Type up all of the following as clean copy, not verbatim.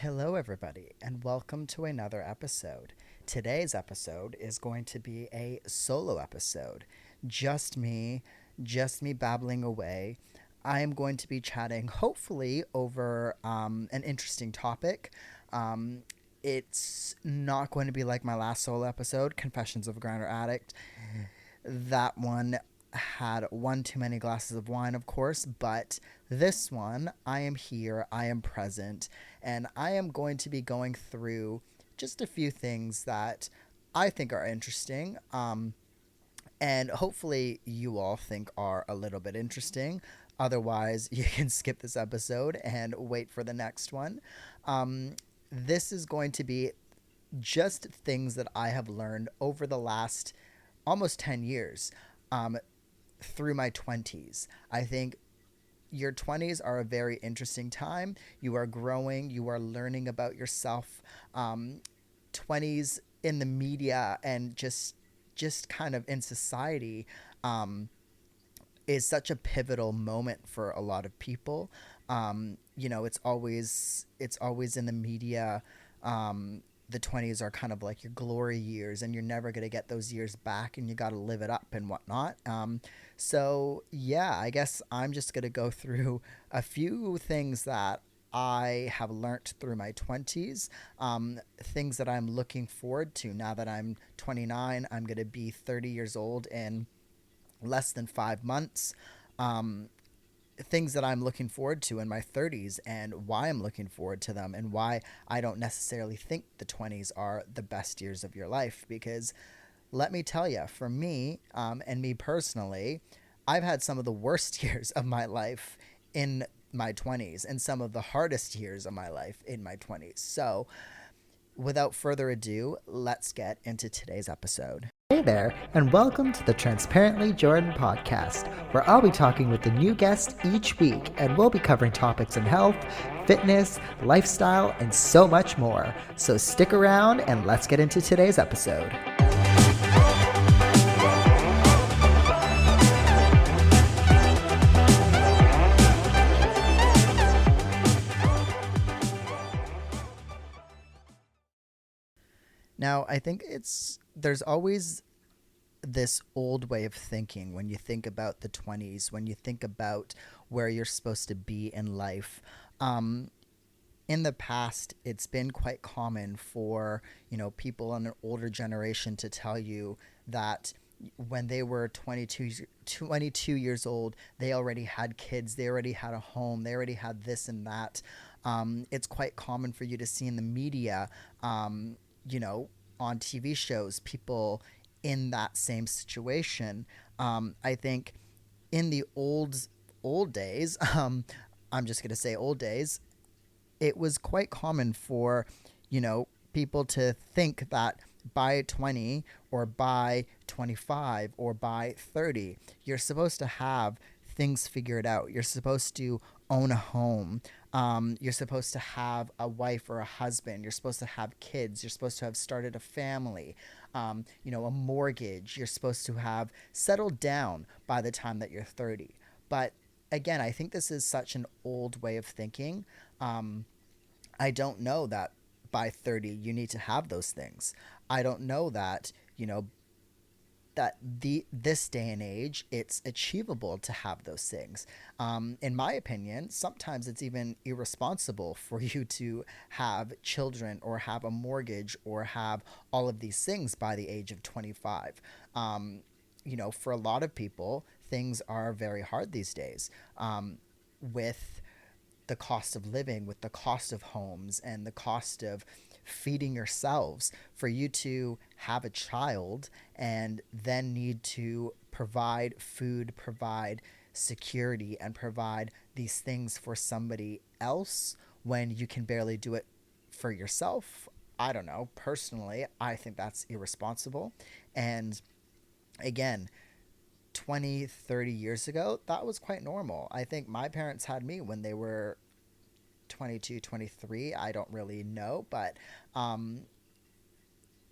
Hello, everybody, and welcome to another episode. Today's episode is going to be a solo episode. Just me, just me babbling away. I am going to be chatting, hopefully, over an interesting topic. Um, it's not going to be like my last solo episode, Confessions of a Grinder Addict. That one had one too many glasses of wine, of course, but this one, I am here, I am present, and I am going to be going through just a few things that I think are interesting, and hopefully you all think are a little bit interesting. Otherwise, you can skip this episode and wait for the next one. Um, this is going to be just things that I have learned over the last almost 10 years. Um, through my 20s. I think your 20s are a very interesting time. You are growing, you are learning about yourself. 20s in the media and just kind of in society is such a pivotal moment for a lot of people. It's always in the media. The 20s are kind of like your glory years, and you're never going to get those years back, and you got to live it up and whatnot. So, yeah, I guess I'm just going to go through a few things that I have learnt through my 20s, things that I'm looking forward to now that I'm 29. I'm going to be 30 years old in less than 5 months. Um, Things that I'm looking forward to in my 30s and why I'm looking forward to them and why I don't necessarily think the 20s are the best years of your life. Because let me tell you, for me and me personally, I've had some of the worst years of my life in my 20s and some of the hardest years of my life in my 20s. So, without further ado, let's get into today's episode. Hey there, and welcome to the Transparently Jordan podcast, where I'll be talking with a new guest each week, and we'll be covering topics in health, fitness, lifestyle, and so much more. So stick around and let's get into today's episode. Now, I think there's always this old way of thinking when you think about the 20s, when you think about where you're supposed to be in life. Um, in the past, it's been quite common for, people in an older generation to tell you that when they were 22 years old, they already had kids, they already had a home, they already had this and that. It's quite common for you to see in the media, you know, on TV shows, people in that same situation. I think in the old days, I'm just gonna say old days, it was quite common for, people to think that by 20 or by 25 or by 30, you're supposed to have things figured out. You're supposed to own a home. You're supposed to have a wife or a husband. You're supposed to have kids. You're supposed to have started a family, a mortgage. You're supposed to have settled down by the time that you're 30. But again, I think this is such an old way of thinking. I don't know that by 30 you need to have those things. I don't know that, that this day and age it's achievable to have those things. In my opinion, sometimes it's even irresponsible for you to have children or have a mortgage or have all of these things by the age of 25. For a lot of people, things are very hard these days, with the cost of living, with the cost of homes, and the cost of feeding yourselves. For you to have a child and then need to provide food, provide security, and provide these things for somebody else when you can barely do it for yourself. I don't know. Personally, I think that's irresponsible. And again, 20, 30 years ago, that was quite normal. I think my parents had me when they were 22, 23. I don't really know, but um,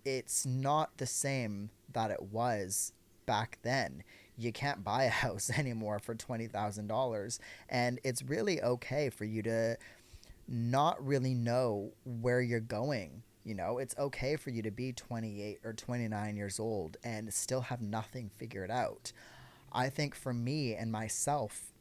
it's not the same that it was back then. You can't buy a house anymore for $20,000, and it's really okay for you to not really know where you're going. You know, it's okay for you to be 28 or 29 years old and still have nothing figured out. I think for me and myself,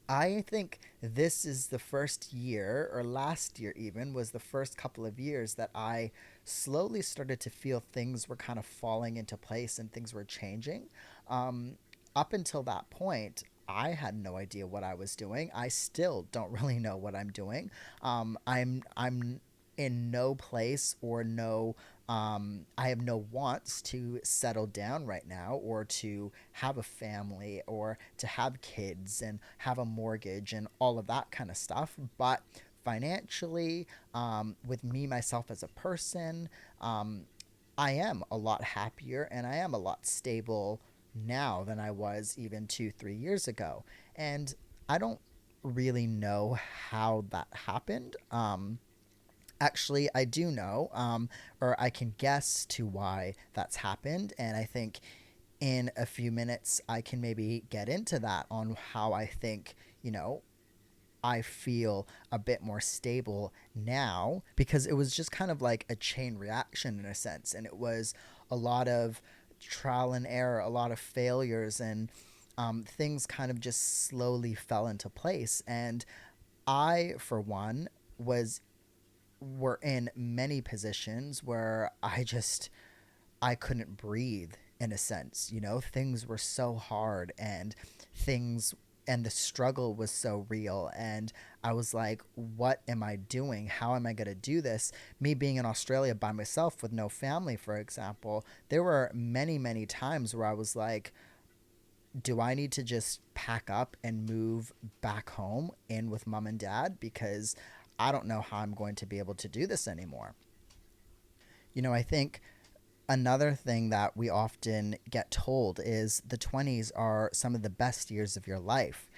I think this is the first year, or last year even, was the first couple of years that I slowly started to feel things were kind of falling into place and things were changing. Um, Up until that point, I had no idea what I was doing. I still don't really know what I'm doing. I'm in no place or no I have no wants to settle down right now or to have a family or to have kids and have a mortgage and all of that kind of stuff. But financially, with me, myself as a person, I am a lot happier and I am a lot stable now than I was even 2, 3 years ago. And I don't really know how that happened. Actually, I do know, or I can guess to why that's happened. And I think in a few minutes, I can maybe get into that on how I think, I feel a bit more stable now because it was just kind of like a chain reaction in a sense. And it was a lot of trial and error, a lot of failures, and things kind of just slowly fell into place. And I, for one, was were in many positions where I couldn't breathe in a sense. Things were so hard things and the struggle was so real and I was like, what am I doing? How am I going to do this? Me being in Australia by myself with no family, for example, there were many, many times where I was like, do I need to just pack up and move back home in with mom and dad because I don't know how I'm going to be able to do this anymore. I think another thing that we often get told is the 20s are some of the best years of your life.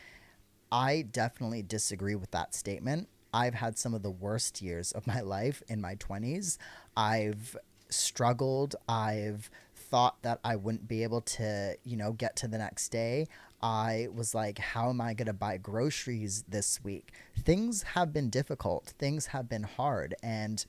I definitely disagree with that statement. I've had some of the worst years of my life in my 20s. I've struggled. I've thought that I wouldn't be able to, get to the next day. I was like, how am I going to buy groceries this week? Things have been difficult. Things have been hard. And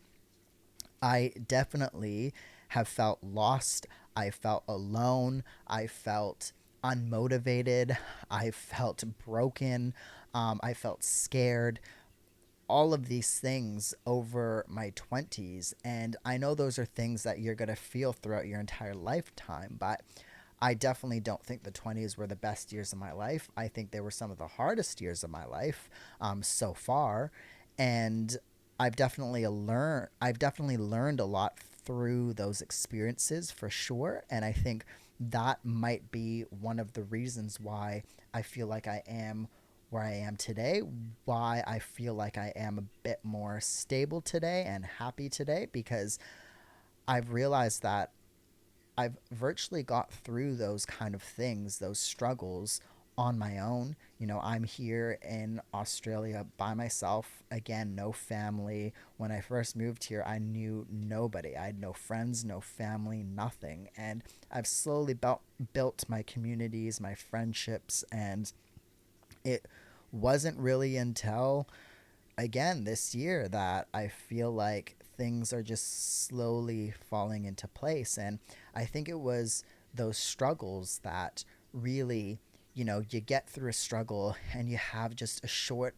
I definitely have felt lost. I felt alone. I felt unmotivated. I felt broken. I felt scared. All of these things over my 20s. And I know those are things that you're going to feel throughout your entire lifetime, but I definitely don't think the 20s were the best years of my life. I think they were some of the hardest years of my life so far. And I've definitely learned a lot through those experiences for sure. And I think that might be one of the reasons why I feel like I am where I am today, why I feel like I am a bit more stable today and happy today, because I've realized that I've virtually got through those kind of things, those struggles on my own. I'm here in Australia by myself. Again, no family. When I first moved here, I knew nobody. I had no friends, no family, nothing. And I've slowly built my communities, my friendships, and it wasn't really until again this year that I feel like things are just slowly falling into place. And I think it was those struggles that really, you get through a struggle and you have just a short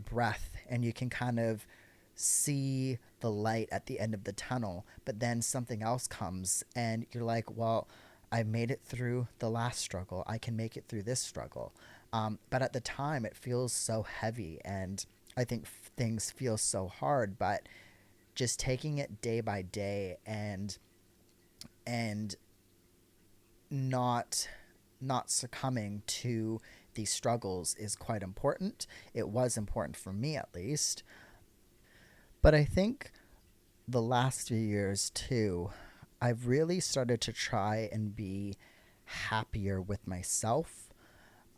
breath and you can kind of see the light at the end of the tunnel, but then something else comes and you're like, well, I made it through the last struggle. I can make it through this struggle. But at the time, it feels so heavy, and I think things feel so hard. But just taking it day by day and not not succumbing to these struggles is quite important. It was important for me at least. But I think the last few years too, I've really started to try and be happier with myself.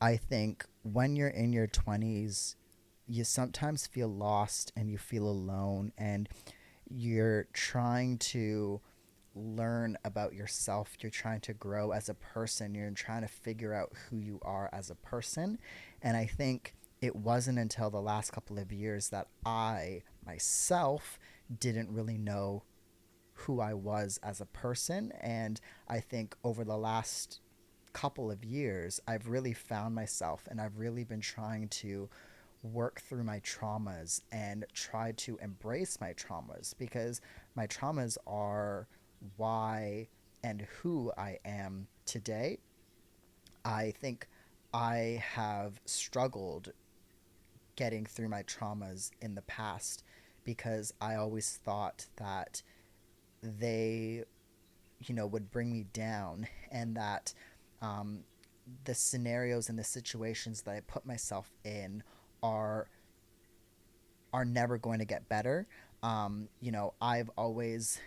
I think when you're in your 20s, you sometimes feel lost and you feel alone and you're trying to learn about yourself. You're trying to grow as a person. You're trying to figure out who you are as a person. And I think it wasn't until the last couple of years that I myself didn't really know who I was as a person. And I think over the last couple of years, I've really found myself, and I've really been trying to work through my traumas and try to embrace my traumas, because my traumas are why and who I am today. I think I have struggled getting through my traumas in the past because I always thought that they, would bring me down, and that um, the scenarios and the situations that I put myself in are never going to get better. I've always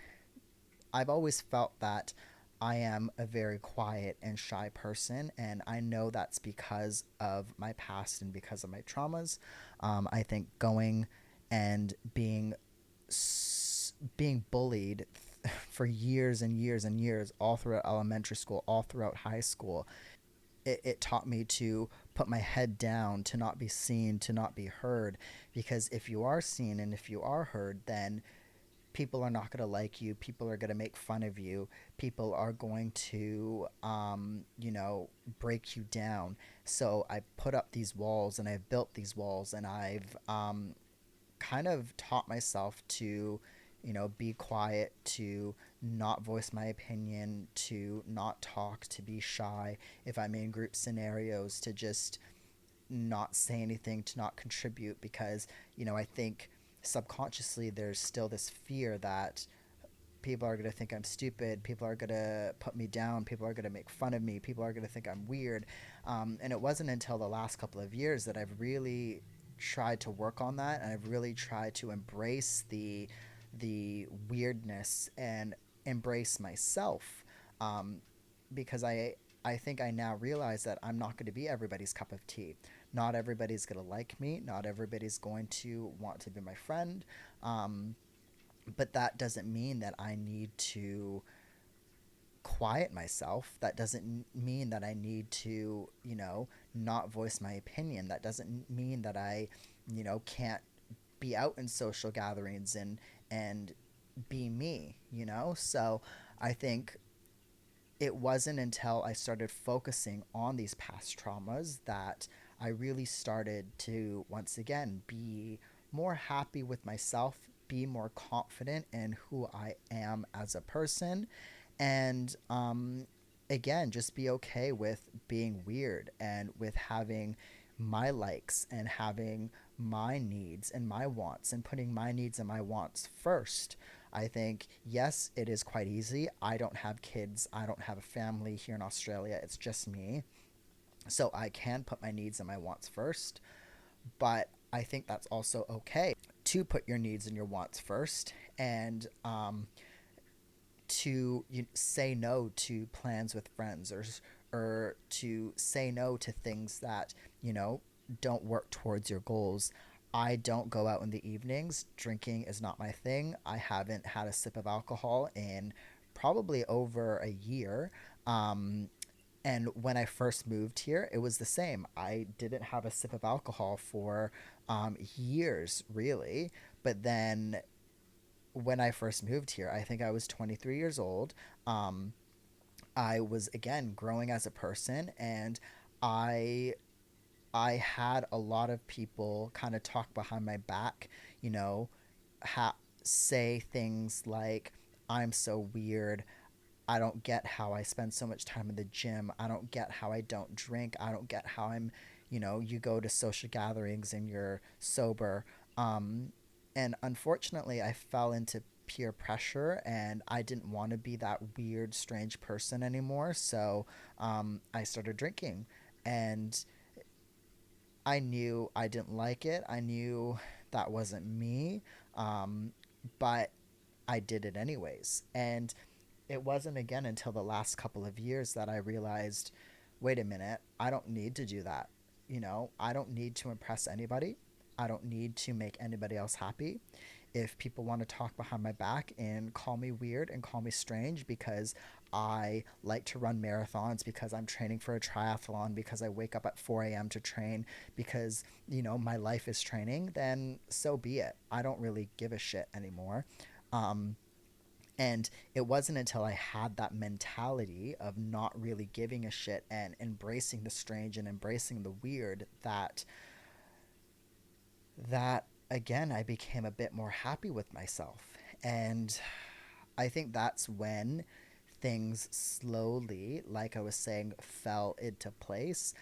felt that I am a very quiet and shy person, and I know that's because of my past and because of my traumas. I think going and being bullied for years and years and years, all throughout elementary school, all throughout high school, it taught me to put my head down, to not be seen, to not be heard. Because if you are seen and if you are heard, then people are not going to like you. People are going to make fun of you. People are going to, break you down. So I put up these walls, and I've built these walls, and I've kind of taught myself to, be quiet, to not voice my opinion, to not talk, to be shy. If I'm in group scenarios, to just not say anything, to not contribute, because, I think subconsciously there's still this fear that people are going to think I'm stupid. People are going to put me down. People are going to make fun of me. People are going to think I'm weird. And it wasn't until the last couple of years that I've really tried to work on that, and I've really tried to embrace the weirdness and embrace myself. Um, because I think I now realize that I'm not going to be everybody's cup of tea. Not everybody's going to like me. Not everybody's going to want to be my friend. Um, but that doesn't mean that I need to quiet myself. That doesn't mean that I need to, not voice my opinion. That doesn't mean that I, can't be out in social gatherings and be me, So I think it wasn't until I started focusing on these past traumas that I really started to once again be more happy with myself, be more confident in who I am as a person, and again, just be okay with being weird and with having my likes and having my needs and my wants and putting my needs and my wants first. I think, yes, it is quite easy. I don't have kids. I don't have a family here in Australia. It's just me. So I can put my needs and my wants first. But I think that's also okay to put your needs and your wants first, and to say no to plans with friends, or to say no to things that don't work towards your goals. I don't go out in the evenings. Drinking is not my thing. I haven't had a sip of alcohol in probably over a year. And when I first moved here, it was the same. I didn't have a sip of alcohol for years, really. But then when I first moved here, I think I was 23 years old. Um, I was again growing as a person, and I I had a lot of people kind of talk behind my back, you know, say things like, "I'm so weird. I don't get how I spend so much time in the gym. I don't get how I don't drink. I don't get how you go to social gatherings and you're sober." Um, and unfortunately, I fell into peer pressure, and I didn't want to be that weird, strange person anymore. So I started drinking, and I knew I didn't like it. I knew that wasn't me, but I did it anyways. And it wasn't again until the last couple of years that I realized, wait a minute, I don't need to do that. I don't need to impress anybody. I don't need to make anybody else happy. If people want to talk behind my back and call me weird and call me strange because I like to run marathons, because I'm training for a triathlon, because I wake up at 4 a.m. to train, because, my life is training, then so be it. I don't really give a shit anymore. Um, and it wasn't until I had that mentality of not really giving a shit and embracing the strange and embracing the weird that again I became a bit more happy with myself. And I think that's when things slowly, like I was saying, fell into place.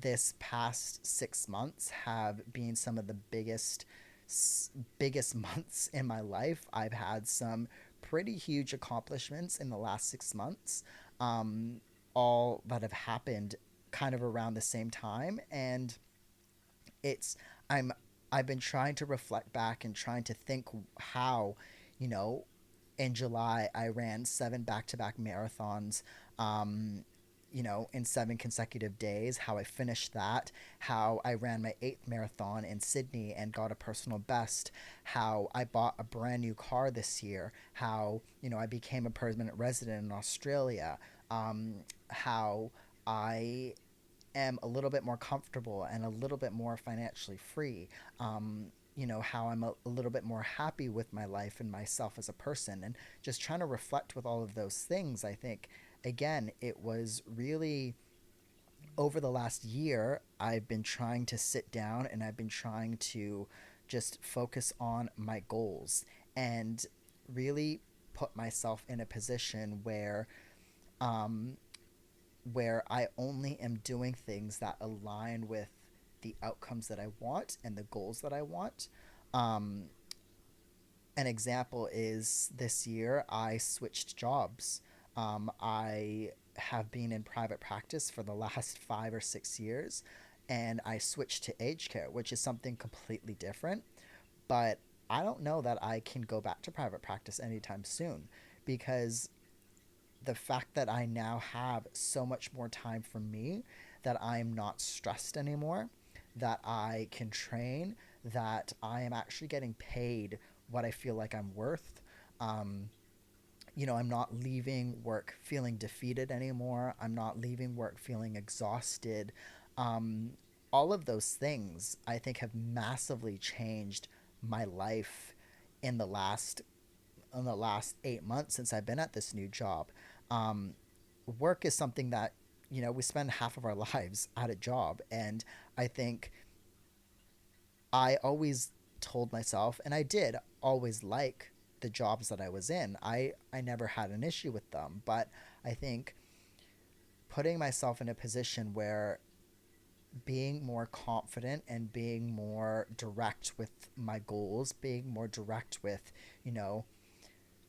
This past 6 months have been some of the biggest months in my life. I've had some pretty huge accomplishments in the last 6 months, um, all that have happened kind of around the same time. And it's I'm I've been trying to reflect back and trying to think how, you know, in July I ran 7 back-to-back marathons, um, in 7 consecutive days. How I finished that, how I ran my eighth marathon in Sydney and got a personal best, how I bought a brand new car this year, how I became a permanent resident in Australia, how I am a little bit more comfortable and a little bit more financially free. How I'm a little bit more happy with my life and myself as a person, and just trying to reflect with all of those things. I think, again, it was really over the last year, I've been trying to sit down and I've been trying to just focus on my goals and really put myself in a position um, where I only am doing things that align with the outcomes that I want and the goals that I want. Um, an example is this year I switched jobs. I have been in private practice for the last 5 or 6 years, and I switched to aged care, which is something completely different. But I don't know that I can go back to private practice anytime soon, because the fact that I now have so much more time for me, that I'm not stressed anymore, that I can train, that I am actually getting paid what I feel like I'm worth. Um, I'm not leaving work feeling defeated anymore. I'm not leaving work feeling exhausted. Um, all of those things I think have massively changed my life in the last 8 months since I've been at this new job. Um, Work is something that, we spend half of our lives at a job. And I think I always told myself, and I did always like the jobs that I was in. I never had an issue with them. But I think putting myself in a position where being more confident and being more direct with my goals, being more direct with, you know,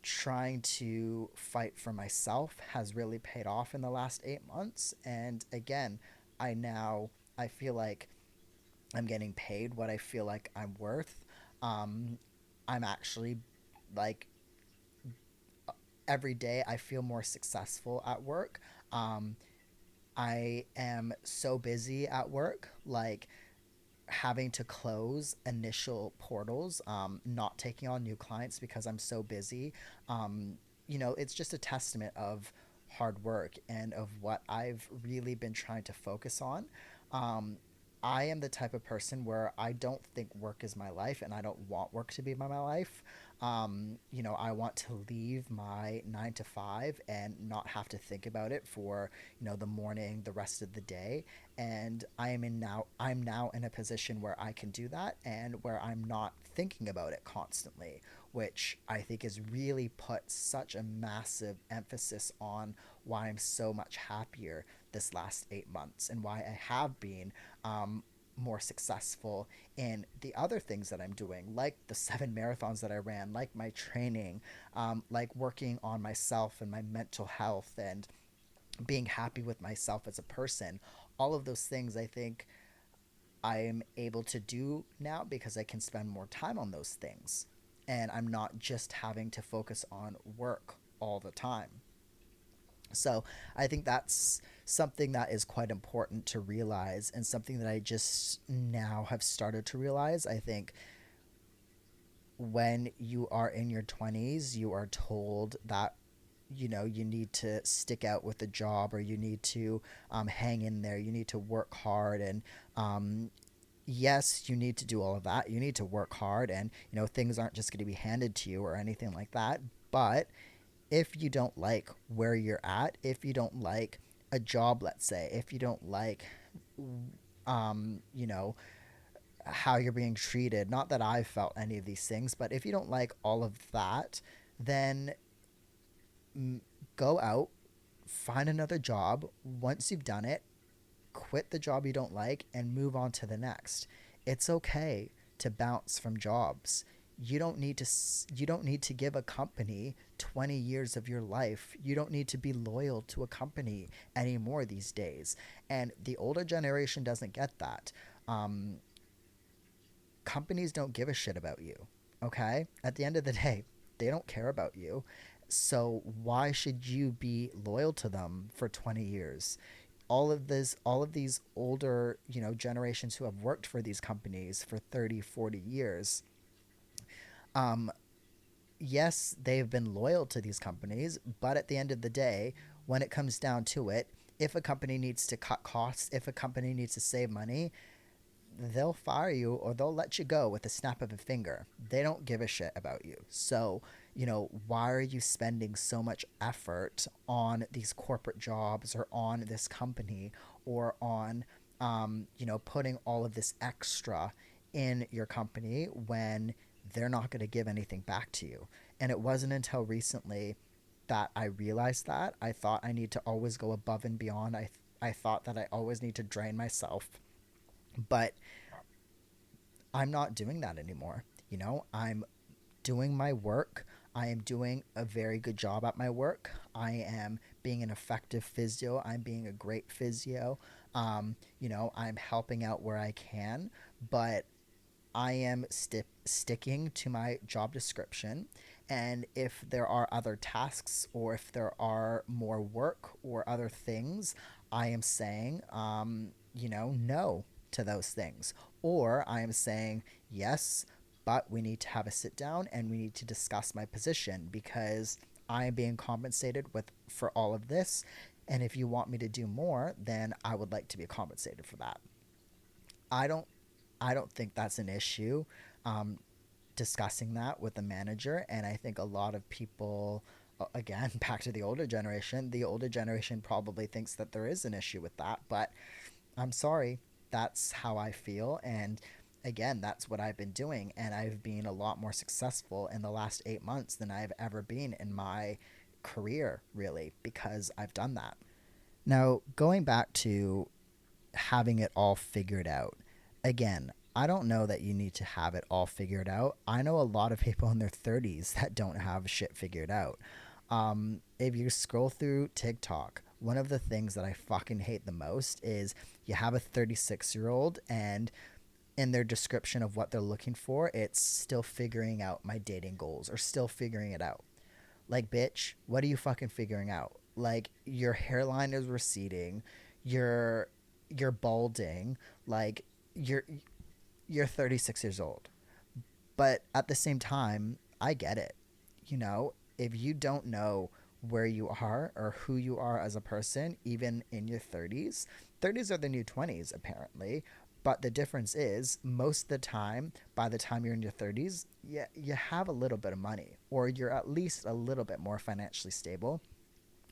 trying to fight for myself has really paid off in the last 8 months. And again, I feel like I'm getting paid what I feel like I'm worth. Um, I'm actually like every day I feel more successful at work. Um, I am so busy at work, like having to close initial portals, not taking on new clients because I'm so busy. It's just a testament of hard work and of what I've really been trying to focus on. Um, I am the type of person where I don't think work is my life and I don't want work to be my life. I want to leave my 9 to 5 and not have to think about it for, the morning, the rest of the day. And I'm now in a position where I can do that and where I'm not thinking about it constantly, which I think has really put such a massive emphasis on why I'm so much happier this last 8 months and why I have been more successful in the other things that I'm doing, like the 7 marathons that I ran, like my training, like working on myself and my mental health and being happy with myself as a person. All of those things I think I am able to do now because I can spend more time on those things. And I'm not just having to focus on work all the time. So I think that's something that is quite important to realize, and something that I just now have started to realize. I think when you are in your 20s, you are told that you need to stick out with a job, or you need to hang in there, you need to work hard, and um, yes, you need to do all of that. You need to work hard, and things aren't just going to be handed to you or anything like that. But if you don't like where you're at, if you don't like a job, let's say, if you don't like um, you know, how you're being treated, not that I've felt any of these things, but if you don't like all of that, then go out, find another job. Once you've done it, quit the job you don't like and move on to the next. It's okay to bounce from jobs. You don't need to give a company 20 years of your life. You don't need to be loyal to a company anymore these days. And the older generation doesn't get that. Um, Companies don't give a shit about you. Okay? At the end of the day, they don't care about you. So why should you be loyal to them for 20 years? All of these older, generations who have worked for these companies for 30, 40 years, um yes, they've been loyal to these companies, but at the end of the day, when it comes down to it, if a company needs to cut costs, if a company needs to save money, they'll fire you or they'll let you go with a snap of a finger. They don't give a shit about you. So, why are you spending so much effort on these corporate jobs or on this company or on, putting all of this extra in your company when they're not going to give anything back to you? And it wasn't until recently that I realized that. I thought I need to always go above and beyond. I thought that I always need to drain myself, but I'm not doing that anymore. I'm doing my work. I am doing a very good job at my work. I am being an effective physio. I'm being a great physio. I'm helping out where I can, but I am sticking to my job description. And if there are other tasks or if there are more work or other things, I am saying, no to those things. Or I am saying, yes, but we need to have a sit down and we need to discuss my position because I am being compensated for all of this. And if you want me to do more, then I would like to be compensated for that. I don't I don't think that's an issue, um, discussing that with the manager. And I think a lot of people, again, back to the older generation probably thinks that there is an issue with that. But I'm sorry, that's how I feel. And again, that's what I've been doing. And I've been a lot more successful in the last 8 months than I've ever been in my career, really, because I've done that. Now, going back to having it all figured out. Again, I don't know that you need to have it all figured out. I know a lot of people in their 30s that don't have shit figured out. If you scroll through TikTok, one of the things that I fucking hate the most is you have a 36-year-old and in their description of what they're looking for, it's still figuring out my dating goals or still figuring it out. Like, bitch, what are you fucking figuring out? Like, your hairline is receding, you're you're balding, like you're you're 36 years old. But at the same time, I get it. If you don't know where you are or who you are as a person, even in your 30s, 30s are the new 20s, apparently. But the difference is, most of the time, by the time you're in your 30s, you have a little bit of money, or you're at least a little bit more financially stable,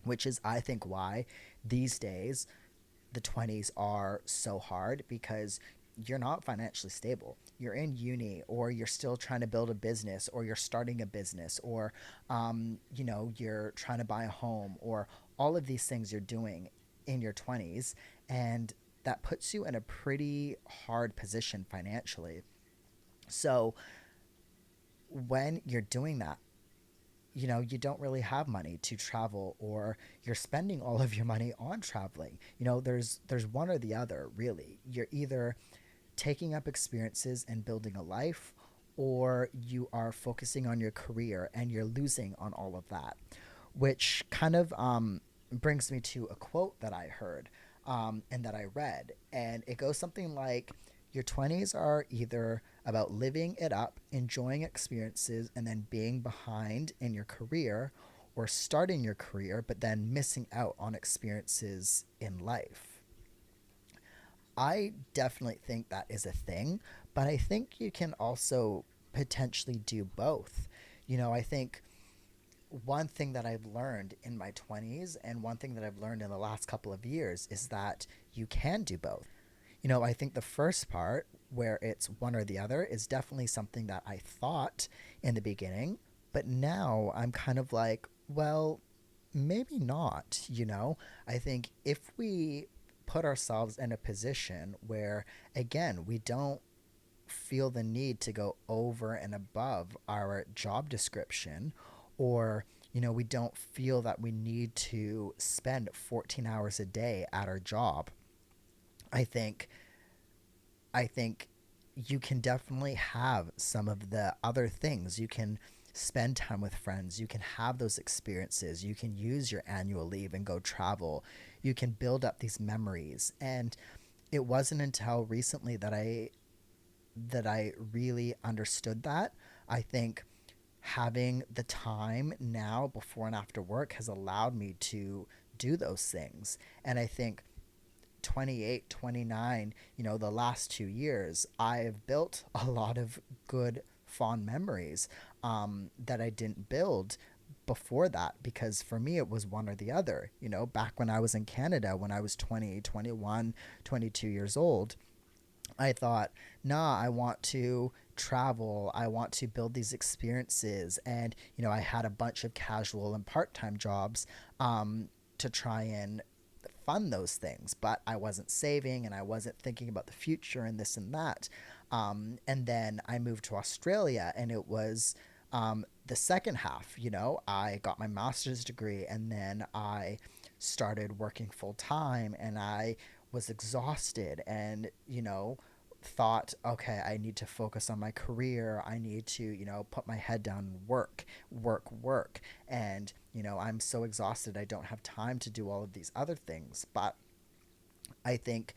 which is, I think, why these days the 20s are so hard because you're not financially stable. You're in uni, or you're still trying to build a business, or you're starting a business, or you're trying to buy a home, or all of these things you're doing in your 20s, and that puts you in a pretty hard position financially. So when you're doing that, you don't really have money to travel, or you're spending all of your money on traveling. There's one or the other, really. You're either taking up experiences and building a life, or you are focusing on your career and you're losing on all of that. Which kind of brings me to a quote that I heard, and that I read. And it goes something like, your 20s are either about living it up, enjoying experiences, and then being behind in your career, or starting your career, but then missing out on experiences in life. I definitely think that is a thing, but I think you can also potentially do both. I think one thing that I've learned in my 20s and one thing that I've learned in the last couple of years is that you can do both. I think the first part, where it's one or the other, is definitely something that I thought in the beginning, but now I'm kind of like, well, maybe not. I think if we put ourselves in a position where, again, we don't feel the need to go over and above our job description, or we don't feel that we need to spend 14 hours a day at our job. I think i think you can definitely have some of the other things. You can spend time with friends, you can have those experiences, you can use your annual leave and go travel, you can build up these memories. And it wasn't until recently that I really understood that. I think having the time now before and after work has allowed me to do those things. And I think 28, 29, the last 2 years, I've built a lot of good, fond memories that I didn't build before that, because for me it was one or the other. Back when I was in Canada, when I was 20, 21, 22 years old, I thought, nah, I want to travel. I want to build these experiences. And, I had a bunch of casual and part time jobs to try and fund those things. But I wasn't saving and I wasn't thinking about the future and this and that. And then I moved to Australia, and it was the second half. I got my master's degree, and then I started working full time, and I was exhausted, and thought, okay, I need to focus on my career. I need to put my head down and work. And I'm so exhausted, I don't have time to do all of these other things. But I think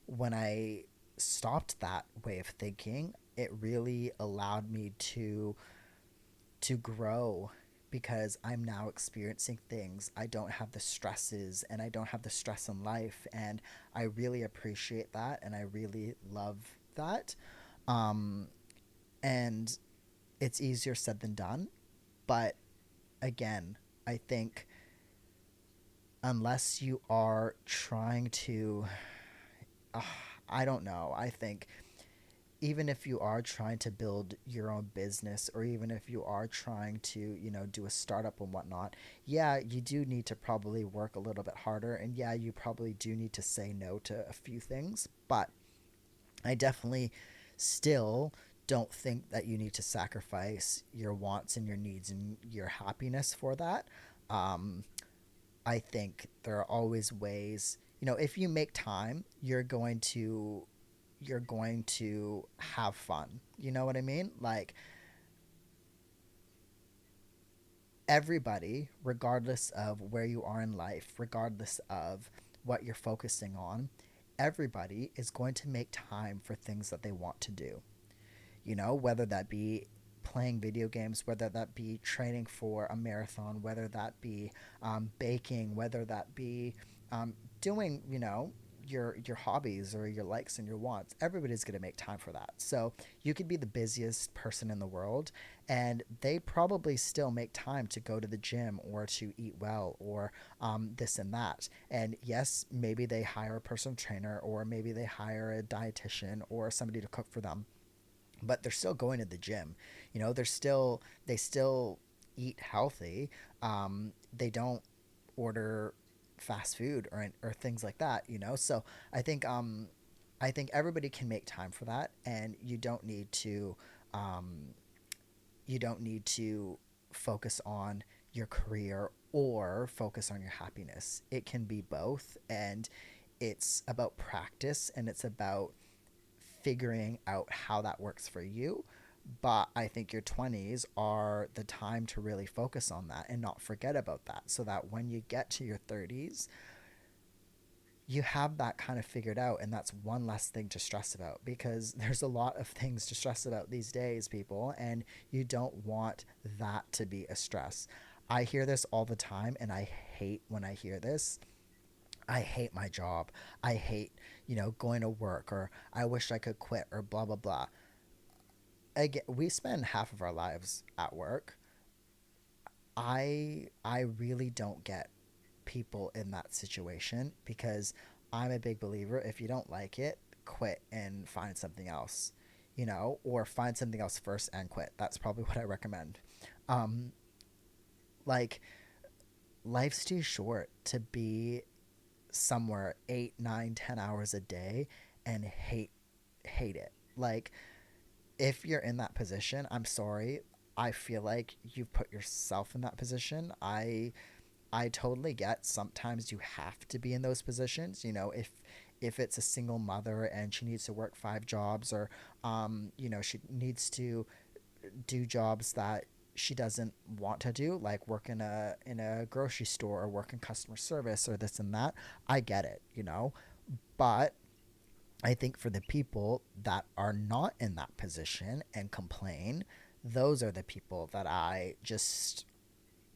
when I stopped that way of thinking, it really allowed me to grow, because I'm now experiencing things. I don't have the stresses, and I don't have the stress in life, and I really appreciate that, and I really love that. Um, and it's easier said than done, but again, I think unless you are trying to, uh, I don't know, I think even if you are trying to build your own business, or even if you are trying to do a startup and whatnot, yeah, you do need to probably work a little bit harder, and yeah, you probably do need to say no to a few things. But I definitely still don't think that you need to sacrifice your wants and your needs and your happiness for that. um, I think there are always ways. If you make time, you're going to have fun. You know what I mean? Like, everybody, regardless of where you are in life, regardless of what you're focusing on, everybody is going to make time for things that they want to do. Whether that be playing video games, whether that be training for a marathon, whether that be baking, whether that be doing, your hobbies or your likes and your wants. Everybody's going to make time for that. So you could be the busiest person in the world, and they probably still make time to go to the gym or to eat well, or this and that. And yes, maybe they hire a personal trainer, or maybe they hire a dietitian or somebody to cook for them, but they're still going to the gym. They still eat healthy. They don't order fast food or things like that. So I think I think everybody can make time for that, and um, you don't need to focus on your career or focus on your happiness. It can be both, and it's about practice, and it's about figuring out how that works for you. But I think your 20s are the time to really focus on that and not forget about that, so that when you get to your 30s, you have that kind of figured out, and that's one less thing to stress about, because there's a lot of things to stress about these days, people, and you don't want that to be a stress. I hear this all the time, and I hate when I hear this. I hate my job. I hate, going to work, or I wish I could quit, or blah, blah, blah. Again, we spend half of our lives at work. I really don't get people in that situation, because I'm a big believer, if you don't like it, quit and find something else, or find something else first and quit. That's probably what I recommend. Um, like, life's too short to be somewhere 8, 9, 10 hours a day and hate it. Like, if you're in that position, I'm sorry. I feel like you've put yourself in that position. I totally get sometimes you have to be in those positions. If it's a single mother and she needs to work 5 jobs, or she needs to do jobs that she doesn't want to do, like work in a grocery store, or work in customer service, or this and that. I get it. But I think for the people that are not in that position and complain, those are the people that I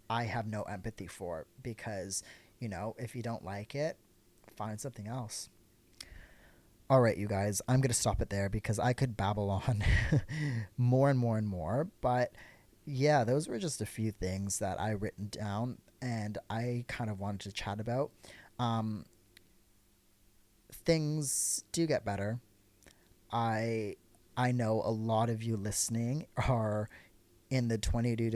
have no empathy for, because, if you don't like it, find something else. All right, you guys, I'm going to stop it there, because I could babble on more and more and more. But yeah, those were just a few things that I written down and I kind of wanted to chat about. Um, Things do get better. I I know a lot of you listening are in the 22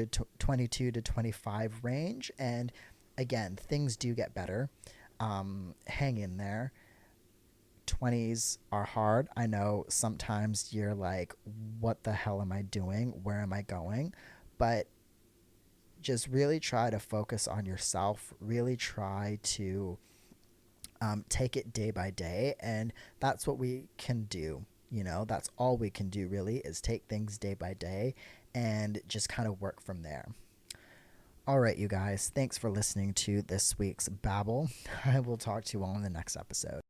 to 25 range, and again, things do get better. Hang in there. 20s are hard. I know sometimes you're like, what the hell am I doing? Where am I going? But just really try to focus on yourself. Really try to take it day by day. And that's what we can do. That's all we can do, really, is take things day by day and just kind of work from there. All right, you guys, thanks for listening to this week's Babble. I will talk to you all in the next episode.